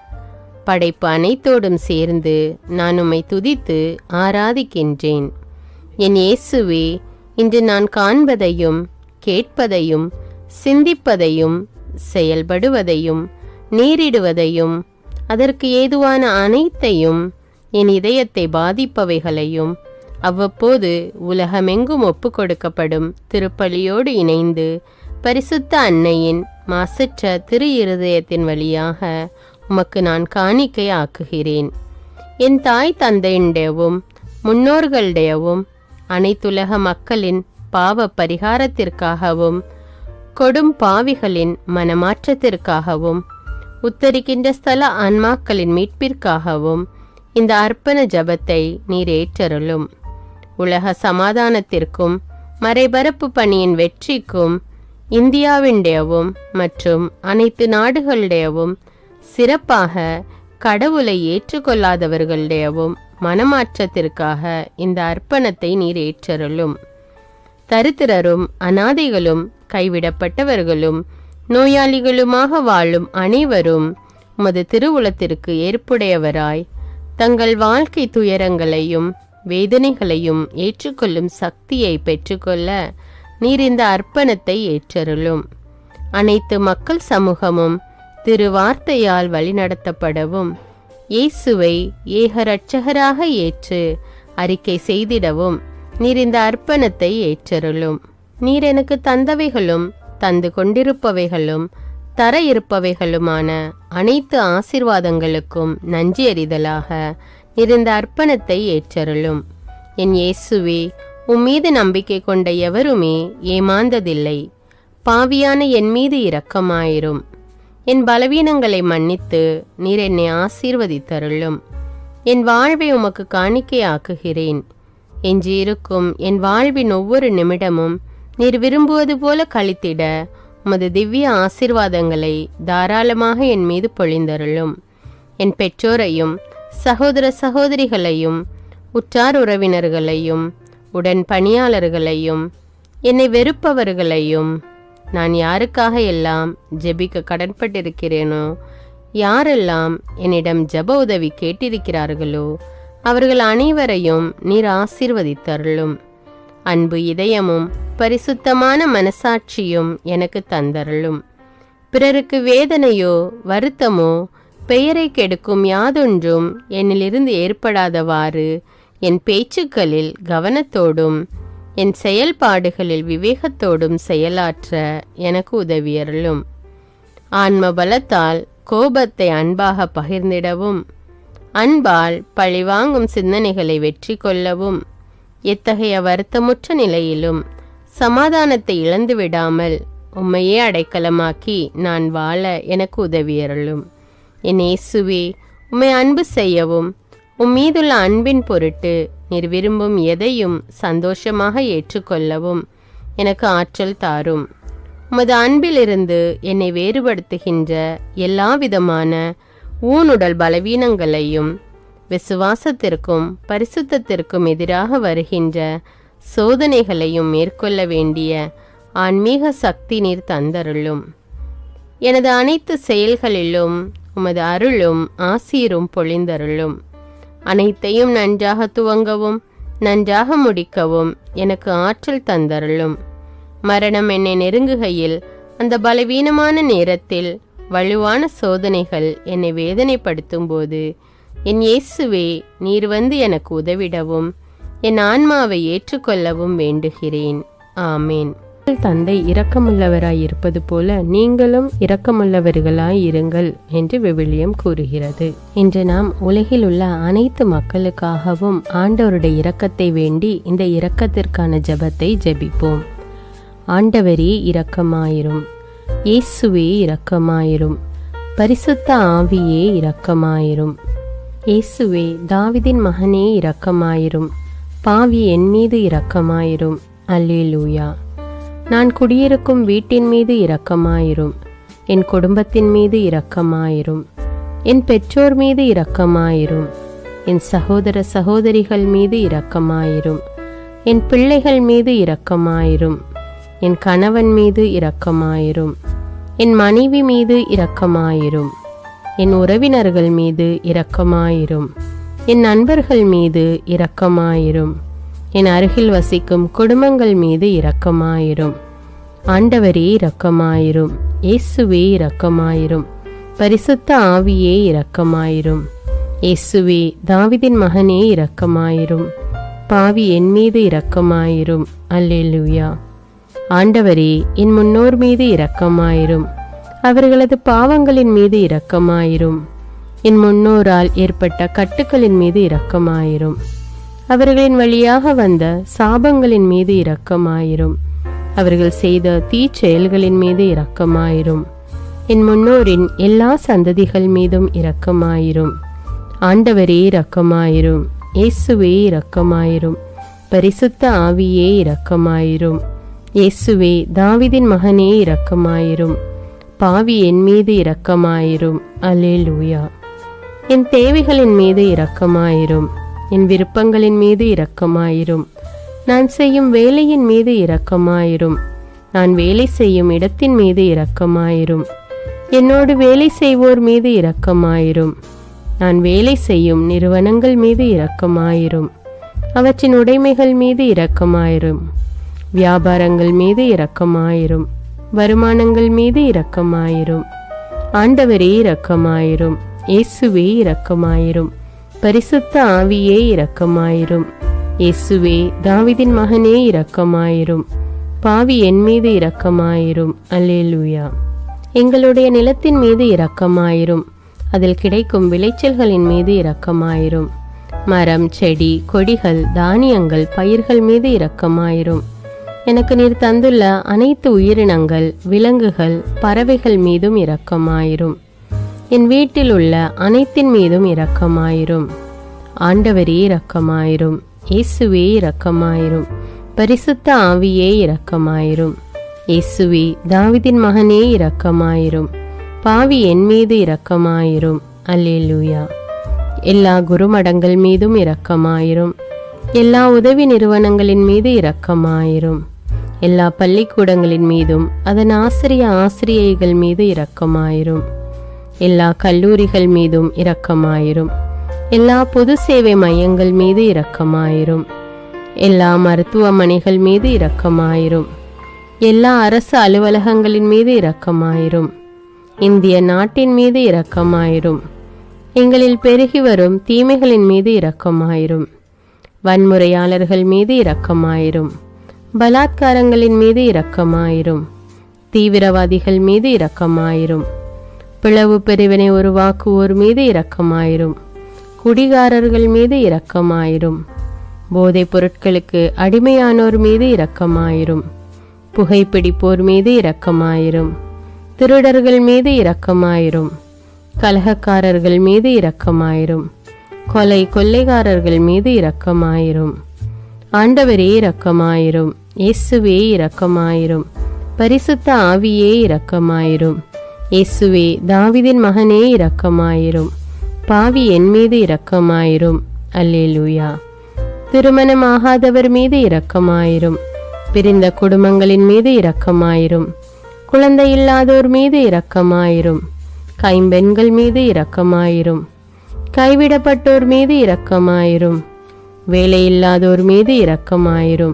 படைப்பு அனைத்தோடும் சேர்ந்து நான் உம்மை துதித்து ஆராதிக்கின்றேன். என் இயேசுவே, இன்று நான் காண்பதையும் கேட்பதையும் சிந்திப்பதையும் செயல்படுவதையும் நேரிடுவதையும் அதற்கு ஏதுவான அனைத்தையும் என் இதயத்தை பாதிப்பவைகளையும் அவ்வப்போது உலகமெங்கும் ஒப்பு கொடுக்கப்படும் திருப்பலியோடு இணைந்து பரிசுத்த அன்னையின் மாசற்ற திரு இருதயத்தின் வழியாக உமக்கு நான் காணிக்கை ஆக்குகிறேன். என் தாய் தந்தையுடையவும் முன்னோர்களுடையவும் அனைத்துலக மக்களின் பாவ பரிகாரத்திற்காகவும் கொடும் பாவிகளின் மனமாற்றத்திற்காகவும் உத்தரிக்கின்ற ஸ்தல ஆன்மாக்களின் மீட்பிற்காகவும் இந்த அர்ப்பண ஜபத்தை நீர் ஏற்றருளும். உலக சமாதானத்திற்கும் மறைபரப்பு பணியின் வெற்றிக்கும் இந்தியாவின்டையவும் மற்றும் அனைத்து நாடுகளுடையவும் சிறப்பாக கடவுளை ஏற்றுக்கொள்ளாதவர்களுடையவும் மனமாற்றத்திற்காக இந்த அர்ப்பணத்தை நீர் ஏற்றருளும். தரித்திரரும் அனாதைகளும் கைவிடப்பட்டவர்களும் நோயாளிகளுமாக வாழும் அனைவரும் உமது திருவுளத்திற்கு ஏற்புடையவராய் தங்கள் வாழ்க்கை துயரங்களையும் வேதனைகளையும் ஏற்றுக்கொள்ளும் சக்தியை பெற்றுக்கொள்ள நீர் இந்த அர்ப்பணத்தை ஏற்றருளும். அனைத்து மக்கள் சமூகமும் திருவார்த்தையால் வழிநடத்தப்படவும் இயேசுவை ஏக இரட்சகராக ஏற்று அறிக்கை செய்திடவும் நீர் இந்த அர்ப்பணத்தை ஏற்றருளும். நீர் எனக்கு தந்தவைகளும் தந்து கொண்டிருப்பவைகளும் தர இருப்பவைகளுமான அனைத்து ஆசீர்வாதங்களுக்கும் நன்றி அறிதலாக நீர் இந்த அர்ப்பணத்தை ஏற்றருளும். என் இயேசுவே, உம்மீது நம்பிக்கை கொண்ட எவருமே ஏமாந்ததில்லை. பாவியான என் மீது இரக்கமாயிரும். என் பலவீனங்களை மன்னித்து நீர் என்னை ஆசீர்வதித்தருளும். என் வாழ்வை உமக்கு காணிக்கையாக்குகிறேன். எஞ்சியிருக்கும் என் வாழ்வின் ஒவ்வொரு நிமிடமும் நீர் விரும்புவது போல கழித்திட உமது திவ்ய ஆசீர்வாதங்களை தாராளமாக என் மீது பொழிந்தருளும். என் பெற்றோரையும் சகோதர சகோதரிகளையும் உற்றார் உறவினர்களையும் உடன் பணியாளர்களையும் என்னை வெறுப்பவர்களையும் நான் யாருக்காக எல்லாம் ஜெபிக்க கடன்பட்டிருக்கிறேனோ, யாரெல்லாம் என்னிடம் ஜெப உதவி கேட்டிருக்கிறார்களோ அவர்கள் அனைவரையும் நீர் ஆசீர்வதித்தருளும். அன்பு இதயமும் பரிசுத்தமான மனசாட்சியும் எனக்கு தந்தருளும். பிறருக்கு வேதனையோ வருத்தமோ பெயரை கெடுக்கும் யாதொன்றும் என்னிலிருந்து ஏற்படாதவாறு என் பேச்சுக்களில் கவனத்தோடும் என் செயல்பாடுகளில் விவேகத்தோடும் செயலாற்ற எனக்கு உதவியருளும். ஆன்ம பலத்தால் கோபத்தை அன்பாக பகிர்ந்திடவும் அன்பால் பழிவாங்கும் சிந்தனைகளை வெற்றி கொள்ளவும் எத்தகைய வருத்தமுற்ற நிலையிலும் சமாதானத்தை இழந்து விடாமல் உம்மையே அடைக்கலமாக்கி நான் வாழ எனக்கு உதவியருளும். என் இயேசுவே, உம்மை அன்பு செய்யவும் உம்மீதுள்ள அன்பின் பொருட்டு நீர் விரும்பும் எதையும் சந்தோஷமாக ஏற்றுக்கொள்ளவும் எனக்கு ஆற்றல் தாரும். உமது அன்பிலிருந்து என்னை வேறுபடுத்துகின்ற எல்லா விதமான ஊனுடல் பலவீனங்களையும் விசுவாசத்திற்கும் பரிசுத்தத்திற்கும் எதிராக வருகின்ற சோதனைகளையும் மேற்கொள்ள வேண்டிய ஆன்மீக சக்தி நீர் தந்தருளும். எனது அனைத்து செயல்களிலும் உமது அருளும் ஆசீரும் பொழிந்தருளும். அனைத்தையும் நன்றாக துவங்கவும் நன்றாக முடிக்கவும் எனக்கு ஆற்றல் தந்தருளும். மரணம் என்னை நெருங்குகையில் அந்த பலவீனமான நேரத்தில் வலுவான சோதனைகள் என்னை வேதனைப்படுத்தும் போது என் இயேசுவே, நீர் வந்து எனக்கு உதவிடவும் என் ஆன்மாவை ஏற்றுக்கொள்ளவும் வேண்டுகிறேன். ஆமேன். தந்தை இரக்கமுள்ளவராய் இருப்பது போல நீங்களும் இரக்கமுள்ளவர்களாய் இருங்கள் என்று விவிலியம் கூறுகிறது. இன்று நாம் உலகில் உள்ள அனைத்து மக்களுக்காகவும் ஆண்டவருடைய இரக்கத்தை வேண்டி இந்த இரக்கத்திற்கான ஜெபத்தை ஜெபிப்போம். ஆண்டவரே இரக்கமாயிரும். இயேசுவே இரக்கமாயிரும். பரிசுத்த ஆவியே இரக்கமாயிரும். இயேசுவே, தாவீதின் மகனே இரக்கமாயிரும். பாவி என் மீது இரக்கமாயிரும். அல்லேலூயா. நான் குடியிருக்கும் வீட்டின் மீது இரக்கமாயிரும். என் குடும்பத்தின் மீது இரக்கமாயிரும். என் பெற்றோர் மீது இரக்கமாயிரும். என் சகோதர சகோதரிகள் மீது இரக்கமாயிரும். என் பிள்ளைகள் மீது இரக்கமாயிரும். என் கணவன் மீது இரக்கமாயிரும். என் மனைவி மீது இரக்கமாயிரும். என் உறவினர்கள் மீது இரக்கமாயிரும். என் நண்பர்கள் மீது இரக்கமாயிரும். என் அருகில் வசிக்கும் குடும்பங்கள் மீது இரக்கமாயிரும். ஆண்டவரே இரக்கமாயிரும். இயேசுவே இரக்கமாயிரும். பரிசுத்த ஆவியே இரக்கமாயிரும். இயேசுவே தாவீதின் மகனே இரக்கமாயிரும். பாவி என் மீது இரக்கமாயிரும். அல்லேலூயா. ஆண்டவரே என் முன்னோர் மீது இரக்கமாயிரும். அவர்களது பாவங்களின் மீது இரக்கமாயிரும். என் முன்னோரால் ஏற்பட்ட கட்டுக்களின் மீது இரக்கமாயிரும். அவர்களின் வழியாக வந்த சாபங்களின் மீது இரக்கமாயிரும். அவர்கள் செய்த தீச்செயல்களின் மீது இரக்கமாயிரும். என் முன்னோரின் எல்லா சந்ததிகள் மீதும் இரக்கமாயிரும். ஆண்டவரே இரக்கமாயிரும். இயேசுவே இரக்கமாயிரும். பரிசுத்த ஆவியே இரக்கமாயிரும். இயேசுவே தாவீதின் மகனே இரக்கமாயிரும். பாவி என் மீது இரக்கமாயிரும். அல்லேலூயா. என் தேவைகளின் மீது இரக்கமாயிரும். என் விருப்பங்களின் மீது இரக்கமாயிரும். நான் செய்யும் வேலையின் மீது இரக்கமாயிரும். நான் வேலை செய்யும் இடத்தின் மீது இரக்கமாயிரும். என்னோடு வேலை செய்வோர் மீது இரக்கமாயிரும். நான் வேலை செய்யும் நிறுவனங்கள் மீது இரக்கமாயிரும். அவற்றின் உடைமைகள் மீது இரக்கமாயிரும். வியாபாரங்கள் மீது இரக்கமாயிரும். வருமானங்கள் மீது இரக்கமாயிரும். ஆண்டவரே இரக்கமாயிரும். இயேசுவே இரக்கமாயிரும். பரிசுத்த ஆவியே இரக்கமாயிரும். இயேசுவே தாவீதின் மகனே இரக்கமாயிரும். பாவி என் மீது இரக்கமாயிரும். அல்லேலூயா. எங்களுடைய நிலத்தின் மீது இரக்கமாயிரும். அதில் கிடைக்கும் விளைச்சல்களின் மீது இரக்கமாயிரும். மரம், செடி, கொடிகள், தானியங்கள், பயிர்கள் மீது இரக்கமாயிரும். எனக்கு நீர் தந்துள்ள அனைத்து உயிரினங்கள், விலங்குகள், பறவைகள் மீதும் இரக்கமாயிரும். என் வீட்டில் உள்ள அனைத்தின் மீதும் இரக்கமாயிரும். ஆண்டவரே இரக்கமாயிரும். இயேசுவே இரக்கமாயிரும். பரிசுத்த ஆவியே இரக்கமாயிரும். இயேசுவே தாவீதின் மகனே இரக்கமாயிரும். பாவி என் மீது இரக்கமாயிரும். அல்லேலூயா. எல்லா குருமடங்கள் மீதும் இரக்கமாயிரும். எல்லா உதவி நிறுவனங்களின் மீது இரக்கமாயிரும். எல்லா பள்ளிக்கூடங்களின் மீதும் அதன் ஆசிரியைகள் மீது இரக்கமாயிரும். எல்லா கல்லூரிகள் மீதும் இரக்கமாயிரும். எல்லா பொது சேவை மையங்கள் மீது இரக்கமாயிரும். எல்லா மருத்துவமனைகள் மீது இரக்கமாயிரும். எல்லா அரசு அலுவலகங்களின் மீது இரக்கமாயிரும். இந்திய நாட்டின் மீது இரக்கமாயிரும். எங்களில் பெருகி வரும் தீமைகளின் மீது இரக்கமாயிரும். வன்முறையாளர்கள் மீது இரக்கமாயிரும். பலாத்காரங்களின் மீது இரக்கமாயிரும். தீவிரவாதிகள் மீது இரக்கமாயிரும். பிளவு பிரிவினை உருவாக்குவோர் மீது இரக்கமாயிரும். குடிகாரர்கள் மீது இரக்கமாயிரும். போதைப் பொருட்களுக்கு அடிமையானோர் மீது இரக்கமாயிரும். புகைப்பிடிப்போர் மீது இரக்கமாயிரும். திருடர்கள் மீது இரக்கமாயிரும். கலகக்காரர்கள் மீது இரக்கமாயிரும். கொள்ளைக்காரர்கள் மீது இரக்கமாயிரும். ஆண்டவரே இரக்கமாயிரும். இயேசுவே இரக்கமாயிரும். பரிசுத்த ஆவியே இரக்கமாயிரும். இயேசுவே தாவீதின் மகனே இரக்கமாயிரும். பாவி என் மீது இரக்கமாயிரும். அல்லேலூயா. திருமணமாகாதவர் மீது இரக்கமாயிரும். பிரிந்த குடும்பங்களின் மீது இரக்கமாயிரும். குழந்தை இல்லாதோர் மீது இரக்கமாயிரும். கைம்பெண்கள் மீது இரக்கமாயிரும். கைவிடப்பட்டோர் மீது இரக்கமாயிரும். வேலையில்லாதோர் மீது இரக்கமாயிரும்.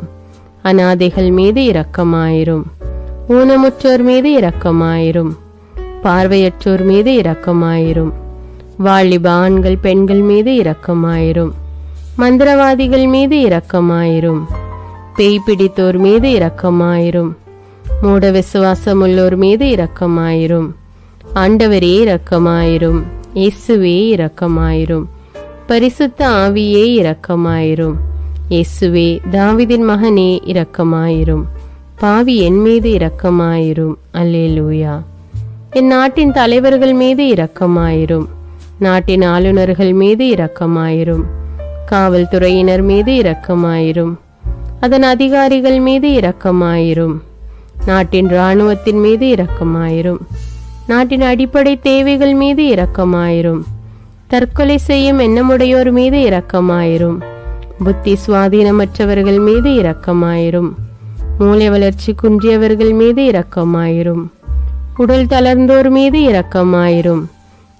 அநாதைகள் மீது இரக்கமாயிரும். ஊனமுற்றோர் மீது இரக்கமாயிரும். பார்வையற்றோர் மீது இரக்கமாயிரும். வாலிப ஆண்கள் பெண்கள் மீது இரக்கமாயிரும். மந்திரவாதிகள் மீது இரக்கமாயிரும். பேய் பிடித்தோர் மீது இரக்கமாயிரும். மூட விசுவாசம் உள்ளோர் மீது இரக்கமாயிரும். ஆண்டவரே இரக்கமாயிரும். இயேசுவே இரக்கமாயிரும். பரிசுத்த ஆவியே இரக்கமாயிரும். இயேசுவே தாவீதின் மகனே இரக்கமாயிரும். பாவி என் மீது இரக்கமாயிரும். அல்லேலூயா. என் நாட்டின் தலைவர்கள் மீது இரக்கமாயிரும். நாட்டின் ஆளுநர்கள் மீது இரக்கமாயிரும். காவல்துறையினர் மீது இரக்கமாயிரும். அதன் அதிகாரிகள் மீது இரக்கமாயிரும். நாட்டின் இராணுவத்தின் மீது இரக்கமாயிரும். நாட்டின் அடிப்படை தேவைகள் மீது இரக்கமாயிரும். தற்கொலை செய்யும் எண்ணமுடையோர் மீது இரக்கமாயிரும். புத்தி சுவாதீனமற்றவர்கள் மீது இரக்கமாயிரும். மூளை வளர்ச்சி குன்றியவர்கள் மீது இரக்கமாயிரும். உடல் தளர்ந்தோர் மீது இரக்கமாயிரும்.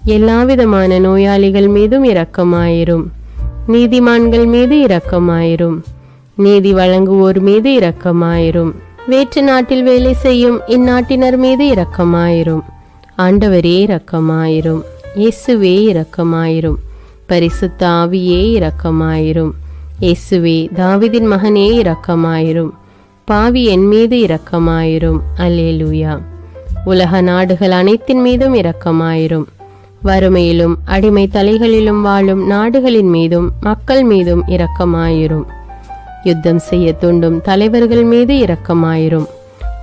எல்லாவிதமான நோயாளிகள் மீதும் இரக்கமாயிரும். நீதிமான்கள் மீது இரக்கமாயிரும். நீதி வழங்குவோர் மீது இரக்கமாயிரும். வேற்று நாட்டில் வேலை செய்யும் இந்நாட்டினர் மீது இரக்கமாயிரும். ஆண்டவரே இரக்கமாயிரும். இயேசுவே இரக்கமாயிரும். பரிசுத்த ஆவியே இரக்கமாயிரும். இயேசுவே தாவீதின் மகனே இரக்கமாயிரும். பாவி என் மீது இரக்கமாயிரும். அல்லேலூயா. உலக நாடுகள் அனைத்தின் மீதும் இரக்கமாயிரும். வறுமையிலும் அடிமை தலைகளிலும் வாழும் நாடுகளின் மீதும் மக்கள் மீதும் இரக்கமாயிரும். யுத்தம் செய்ய தூண்டும் தலைவர்கள் மீது இரக்கமாயிரும்.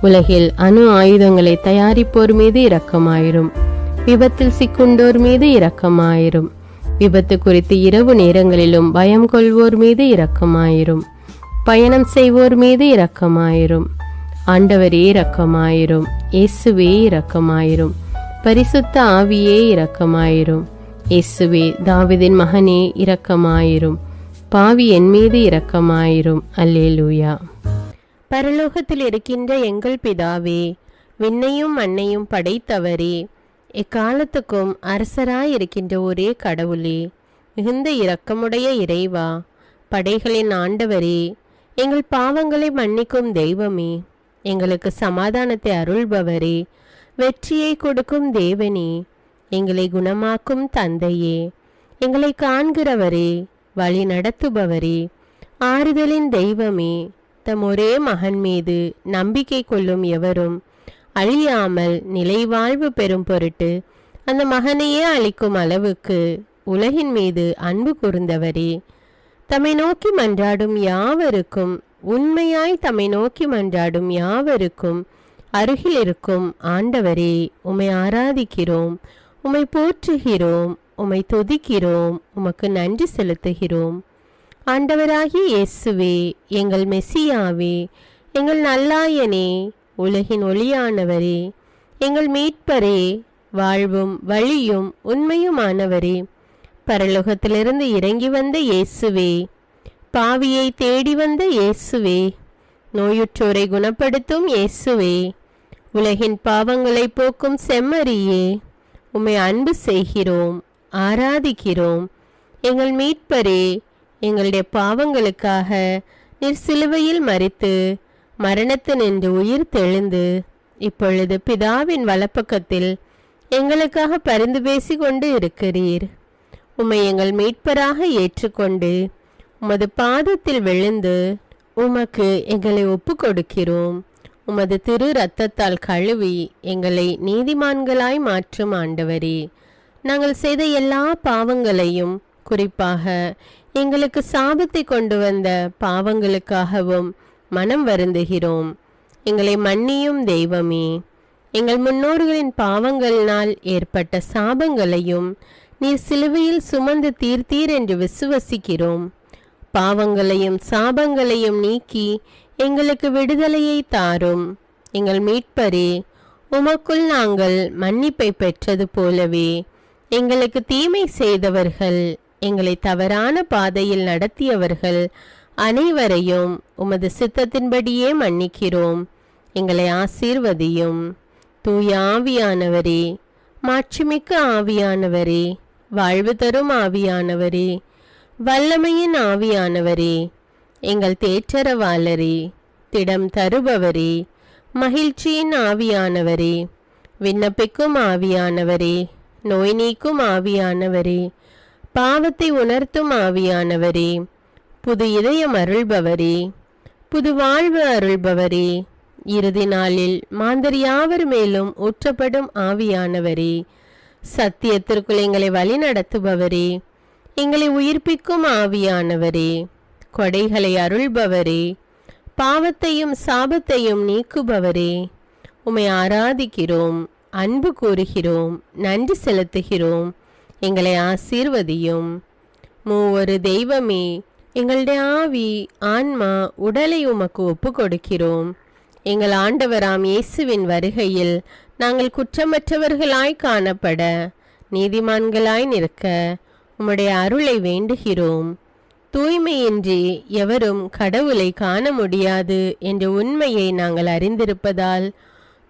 உலகில் அணு ஆயுதங்களை தயாரிப்போர் மீது இரக்கமாயிரும். விபத்தில் சிக்குண்டோர் மீது இரக்கமாயிரும். விபத்து குறித்து இரவு நேரங்களிலும் பயம் கொள்வோர் மீது இரக்கமாயிரும். பயணம் செய்வோர் மீது இரக்கமாயிரும். ஆண்டவரே இரக்கமாயிரும். இயேசுவே இரக்கமாயிரும். பரிசுத்த ஆவியே இரக்கமாயிரும். இயேசுவே தாவீதின் மகனே இரக்கமாயிரும். பாவி என் மீது இரக்கமாயிரும். அல்லேலூயா. பரலோகத்தில் இருக்கின்ற எங்கள் பிதாவே, விண்ணையும் மண்ணையும் படைத்தவரே, எக்காலத்துக்கும் அரசராயிருக்கின்ற ஒரே கடவுளே, மிகுந்த இரக்கமுடைய இறைவா, படைகளின் ஆண்டவரே, எங்கள் பாவங்களை மன்னிக்கும் தெய்வமே, எங்களுக்கு சமாதானத்தை அருள்பவரே, வெற்றியை கொடுக்கும் தேவனே, எங்களை குணமாக்கும் தந்தையே, எங்களை காண்கிறவரே, வழி நடத்துபவரே, ஆறுதலின் தெய்வமே, தம் ஒரே மகன் மீது நம்பிக்கை கொள்ளும் எவரும் அழியாமல் நிலைவாழ்வு பெறும் பொருட்டு அந்த மகனையே அளிக்கும் அளவுக்கு உலகின் மீது அன்பு கூர்ந்தவரே, தம்மை நோக்கி மன்றாடும் யாவருக்கும், உண்மையாய் தம்மை நோக்கி மன்றாடும் யாவருக்கும் அருகில் இருக்கும் ஆண்டவரே, உம்மை ஆராதிக்கிறோம், உம்மை போற்றுகிறோம், உம்மை துதிக்கிறோம், உமக்கு நன்றி செலுத்துகிறோம். ஆண்டவராகிய இயேசுவே, எங்கள் மெசியாவே, எங்கள் நல்லாயனே, உலகின் ஒளியானவரே, எங்கள் மீட்பரே, வாழ்வும் வழியும் உண்மையுமானவரே, பரலோகத்திலிருந்து இறங்கி வந்த இயேசுவே, பாவியை தேடி வந்த இயேசுவே, நோயுற்றோரை குணப்படுத்தும் இயேசுவே, உலகின் பாவங்களை போக்கும் செம்மறியே, உம்மை அன்பு செய்கிறோம், ஆராதிக்கிறோம். எங்கள் மீட்பரே, எங்களுடைய பாவங்களுக்காக நீர் சிலுவையில் மரித்து மரணத்து நின்று உயிர் தெழுந்து இப்பொழுது பிதாவின் வலப்பக்கத்தில் எங்களுக்காக பரிந்து பேசி கொண்டு இருக்கிறீர். உம்மை எங்கள் மீட்பராக ஏற்றுக்கொண்டு உமது பாதத்தில் விழுந்து உமக்கு எங்களை ஒப்பு கொடுக்கிறோம். உமது திரு இரத்தத்தால் கழுவி எங்களை நீதிமான்களாய் மாற்றும் ஆண்டவரே, நாங்கள் செய்த எல்லா பாவங்களையும், குறிப்பாக எங்களுக்கு சாபத்தை கொண்டு வந்த பாவங்களுக்காகவும் மனம் வருந்துகிறோம். எங்களை மன்னியும் தெய்வமே, எங்கள் முன்னோர்களின் பாவங்களினால் ஏற்பட்ட சாபங்களையும் நீர் சிலுவையில் சுமந்து தீர்த்தீர் என்று விசுவசிக்கிறோம். பாவங்களையும் சாபங்களையும் நீக்கி எங்களுக்கு விடுதலையை தாரும். எங்கள் மீட்பரே, உமக்குள் நாங்கள் மன்னிப்பை பெற்றது போலவே எங்களுக்கு தீமை செய்தவர்கள், எங்களை தவறான பாதையில் நடத்தியவர்கள் அனைவரையும் உமது சித்தத்தின்படியே மன்னிக்கிறோம். எங்களை ஆசீர்வதியும். தூய ஆவியானவரே, மாட்சிமிக்க ஆவியானவரே, வாழ்வு தரும் ஆவியானவரே, வல்லமையின் ஆவியானவரே, எங்கள் தேற்றரவாளரே, திடம் தருபவரே, மகிழ்ச்சியின் ஆவியானவரே, விண்ணப்பிக்கும் ஆவியானவரே, நோய் நீக்கும் ஆவியானவரே, பாவத்தை உணர்த்தும் ஆவியானவரே, புது இதயம் அருள்பவரே, புது வாழ்வு அருள்பவரே, இறுதி நாளில் மாந்தர் யாவர் மேலும் ஊற்றப்படும் ஆவியானவரே, சத்தியத்திற்குள் எங்களை வழி நடத்துபவரே, எங்களை உயிர்ப்பிக்கும் ஆவியானவரே, கொடைகளை அருள்பவரே, பாவத்தையும் சாபத்தையும் நீக்குபவரே, உம்மை ஆராதிக்கிறோம், அன்பு கூறுகிறோம், நன்றி செலுத்துகிறோம். எங்களை ஆசீர்வதியும். மூவொரு தெய்வமே, எங்களுடைய ஆவி, ஆன்மா, உடலை உமக்கு ஒப்பு கொடுக்கிறோம். எங்கள் ஆண்டவராம் இயேசுவின் வருகையில் நாங்கள் குற்றமற்றவர்களாய் காணப்பட, நீதிமான்களாய் நிற்க உம்முடைய அருளை வேண்டுகிறோம். தூய்மையின்றி எவரும் கடவுளை காண முடியாது என்ற உண்மையை நாங்கள் அறிந்திருப்பதால்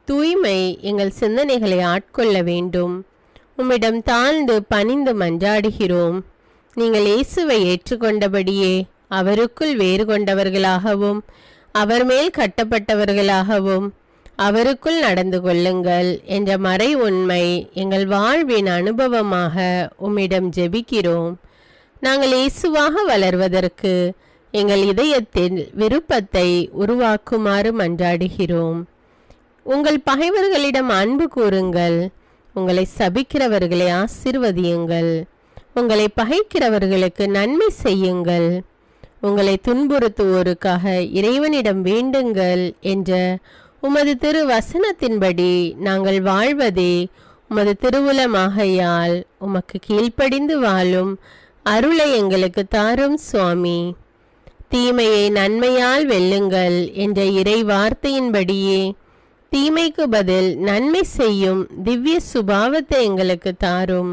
தூய்மை எங்கள் சிந்தனைகளை ஆட்கொள்ள வேண்டும். உம்மிடம் தாழ்ந்து பணிந்து மன்றாடுகிறோம். நீங்கள் இயேசுவை ஏற்றுக்கொண்டபடியே அவருக்குள் வேறு கொண்டவர்களாகவும் அவர் மேல் கட்டப்பட்டவர்களாகவும் அவருக்குள் நடந்து கொள்ளுங்கள் என்ற மறை உண்மை எங்கள் வாழ்வின் அனுபவமாக உம்மிடம் ஜெபிக்கிறோம். நாங்கள் இயேசுவாக வளர்வதற்கு எங்கள் இதயத்தில் விருப்பத்தை உருவாக்குமாறு மன்றாடுகிறோம். உங்கள் பகைவர்களிடம் அன்பு கூறுங்கள், உங்களை சபிக்கிறவர்களை ஆசீர்வதியுங்கள், உங்களை பகைக்கிறவர்களுக்கு நன்மை செய்யுங்கள், உங்களை துன்புறுத்துவோருக்காக இறைவனிடம் வேண்டுங்கள் என்ற உமது திரு வசனத்தின்படி நாங்கள் வாழ்வதே உமது திருவுலமாகையால் உமக்கு கீழ்ப்படிந்து வாழும் அருளை எங்களுக்கு தாரும் சுவாமி. தீமையை நன்மையால் வெல்லுங்கள் என்ற இறை வார்த்தையின்படியே தீமைக்கு பதில் நன்மை செய்யும் திவ்ய சுபாவத்தை எங்களுக்கு தாரும்.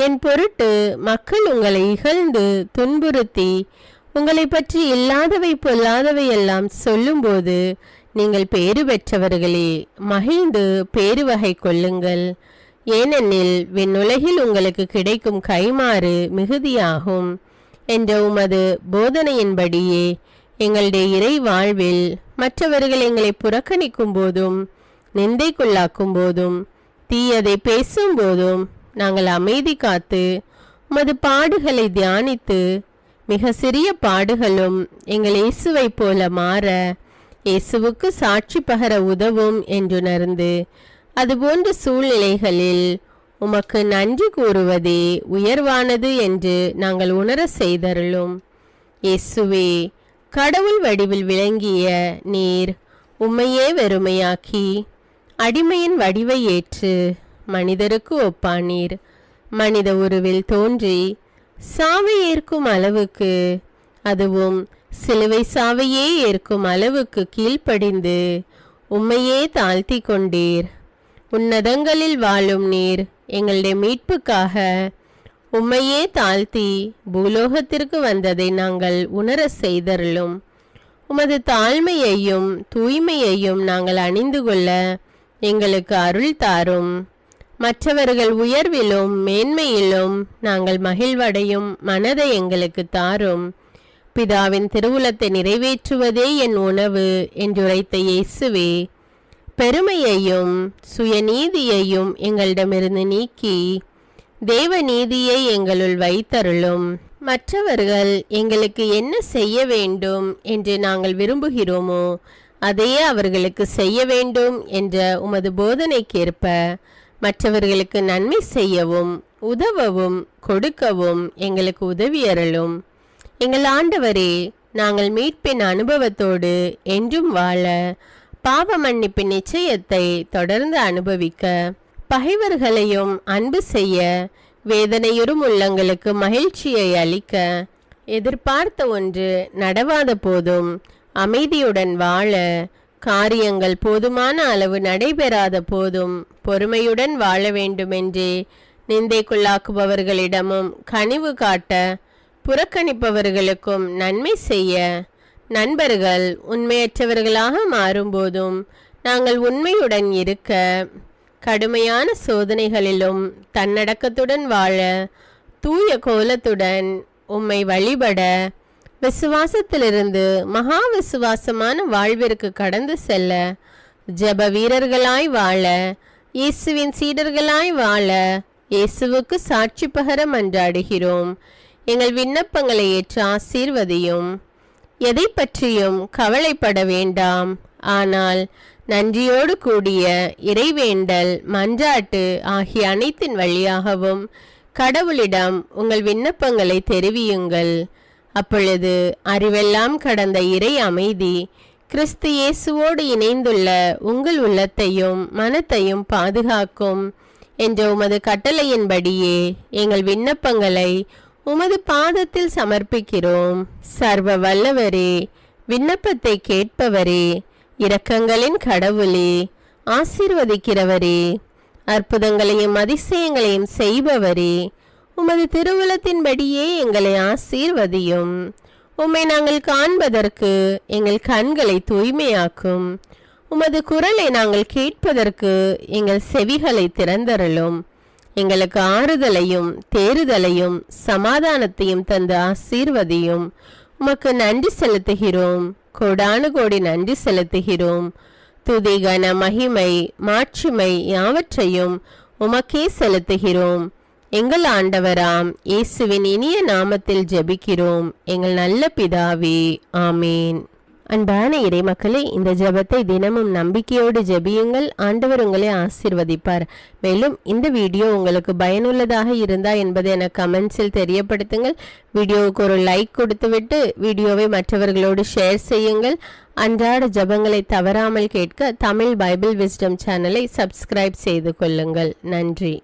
என் பொருட்டு மக்கள் உங்களை இகழ்ந்து துன்புறுத்தி உங்களை பற்றி இல்லாதவை பொல்லாதவை எல்லாம் சொல்லும்போது நீங்கள் பேறு பெற்றவர்களே, மகிழ்ந்து பேரு வகை கொள்ளுங்கள். ஏனெனில் விண்ணுலகில் உங்களுக்கு கிடைக்கும் கைமாறு மிகுதியாகும் என்ற உமது போதனையின்படியே எங்களுடைய இறை வாழ்வில் மற்றவர்கள் எங்களை புறக்கணிக்கும் போதும் நிந்தைக்குள்ளாக்கும் போதும் தீயதை பேசும் போதும் நாங்கள் அமைதி காத்து உமது பாடுகளை தியானித்து மிக சிறிய பாடுகளும் எங்கள் இயேசுவை போல மாற இயேசுவுக்கு சாட்சி பகர உதவும் என்றுணர்ந்து அதுபோன்ற சூழ்நிலைகளில் உமக்கு நன்றி கூறுவதே உயர்வானது என்று நாங்கள் உணர செய்தருளும். இயேசுவே, கடவுள் வடிவில் விளங்கிய நீர் உம்மையே வெறுமையாக்கி அடிமையின் வடிவை ஏற்று மனிதருக்கு ஒப்பானீர். மனித உருவில் தோன்றி சாவை ஏற்கும் அளவுக்கு, அதுவும் சிலுவை சாவையே ஏற்கும் அளவுக்கு கீழ்ப்படிந்து உம்மையே தாழ்த்தி கொண்டீர். உன்னதங்களில் வாழும் நீர் எங்களுடைய மீட்புக்காக உம்மையே தாழ்த்தி பூலோகத்திற்கு வந்ததை நாங்கள் உணர செய்தருளும். உமது தாழ்மையையும் தூய்மையையும் நாங்கள் அணிந்து கொள்ள எங்களுக்கு அருள் தாரும். மற்றவர்கள் உயர்விலும் மேன்மையிலும் நாங்கள் மகிழ்வடையும் மனதை எங்களுக்கு தாரும். பிதாவின் திருவுலத்தை நிறைவேற்றுவதே என் உணவு என்றுரைத்த இயேசுவே, பெருமையையும் சுயநீதியையும் எங்களிடமிருந்து நீக்கி தேவ நீதியை எங்களுள் வைத்தருளும். மற்றவர்கள் எங்களுக்கு என்ன செய்ய வேண்டும் என்று நாங்கள் விரும்புகிறோமோ அதையே அவர்களுக்கு செய்ய வேண்டும் என்ற உமது போதனைக்கேற்ப மற்றவர்களுக்கு நன்மை செய்யவும் உதவவும் கொடுக்கவும் எங்களுக்கு உதவியருளும். எங்கள் ஆண்டவரே, நாங்கள் மீட்பின் அனுபவத்தோடு என்றும் வாழ பாவ மன்னிப்பின் நிச்சயத்தை தொடர்ந்து அனுபவிக்க பகைவர்களையும் அன்பு செய்ய வேதனையுறும் உள்ளங்களுக்கு மகிழ்ச்சியை அளிக்க எதிர்பார்த்த ஒன்று நடவாத போதும் அமைதியுடன் வாழ காரியங்கள் போதுமான அளவு நடைபெறாத போதும் பொறுமையுடன் வாழ வேண்டுமென்றே நிந்தைக்குள்ளாக்குபவர்களிடமும் கனிவு காட்ட புறக்கணிப்பவர்களுக்கும் நன்மை செய்ய நண்பர்கள் உண்மையற்றவர்களாக மாறும்போதும் நாங்கள் உண்மையுடன் இருக்க கடுமையான சோதனைகளிலும் தன்னடக்கத்துடன் வாழ தூய கோலத்துடன் உம்மை வழிபட விசுவாசத்திலிருந்து மகா விசுவாசமான வாழ்விற்கு கடந்து செல்ல ஜெப வீரர்களாய் வாழ இயேசுவின் சீடர்களாய் வாழ இயேசுவுக்கு சாட்சி பகர மன்றாடுகிறோம். எங்கள் விண்ணப்பங்களை ஏற்று ஆசீர்வதியும். எதை பற்றியும் கவலைப்பட வேண்டாம். ஆனால் நன்றியோடு கூடிய இறைவேண்டல் மன்றாட்டு ஆகிய அனைத்தின் வழியாகவும் கடவுளிடம் உங்கள் விண்ணப்பங்களை தெரிவியுங்கள். அப்பொழுது அறிவெல்லாம் கடந்த இறை அமைதி கிறிஸ்து இயேசுவோடு இணைந்துள்ள உங்கள் உள்ளத்தையும் மனத்தையும் பாதுகாக்கும் என்ற உமது கட்டளையின்படியே எங்கள் விண்ணப்பங்களை உமது பாதத்தில் சமர்ப்பிக்கிறோம். சர்வ வல்லவரே, விண்ணப்பத்தை கேட்பவரே, இரக்கங்களின் கடவுளே, ஆசீர்வதிக்கிறவரே, அற்புதங்களையும் அதிசயங்களையும் செய்பவரே, உமது திருவுலத்தின்படியே எங்களை ஆசீர்வதியும். உம்மை நாங்கள் காண்பதற்கு எங்கள் கண்களை தூய்மையாக்கும். உமது குரலை நாங்கள் கேட்பதற்கு எங்கள் செவிகளை திறந்தருளும். எங்களுக்கு ஆறுதலையும் தேறுதலையும் சமாதானத்தையும் தந்து ஆசீர்வதியும். உமக்கு நன்றி செலுத்துகிறோம். கோடானு கோடி நன்றி செலுத்துகிறோம். துதி, கன, மகிமை, மாட்சிமை யாவற்றையும் உமக்கே செலுத்துகிறோம். எங்கள் ஆண்டவராம் இயேசுவின் இனிய நாமத்தில் ஜெபிக்கிறோம் எங்கள் நல்ல பிதாவே, ஆமீன். அன்பான இறைமக்களே, இந்த ஜெபத்தை தினமும் நம்பிக்கையோடு ஜெபியுங்கள். ஆண்டவர் உங்களை ஆசீர்வதிப்பார். மேலும் இந்த வீடியோ உங்களுக்கு பயனுள்ளதாக இருந்தா என்பதை எனக்கு கமெண்ட்ஸில் தெரியப்படுத்துங்கள். வீடியோவுக்கு ஒரு லைக் கொடுத்துவிட்டு வீடியோவை மற்றவர்களோடு ஷேர் செய்யுங்கள். அன்றாட ஜெபங்களை தவறாமல் கேட்க தமிழ் பைபிள் விஸ்டம் சேனலை சப்ஸ்கிரைப் செய்து கொள்ளுங்கள். நன்றி.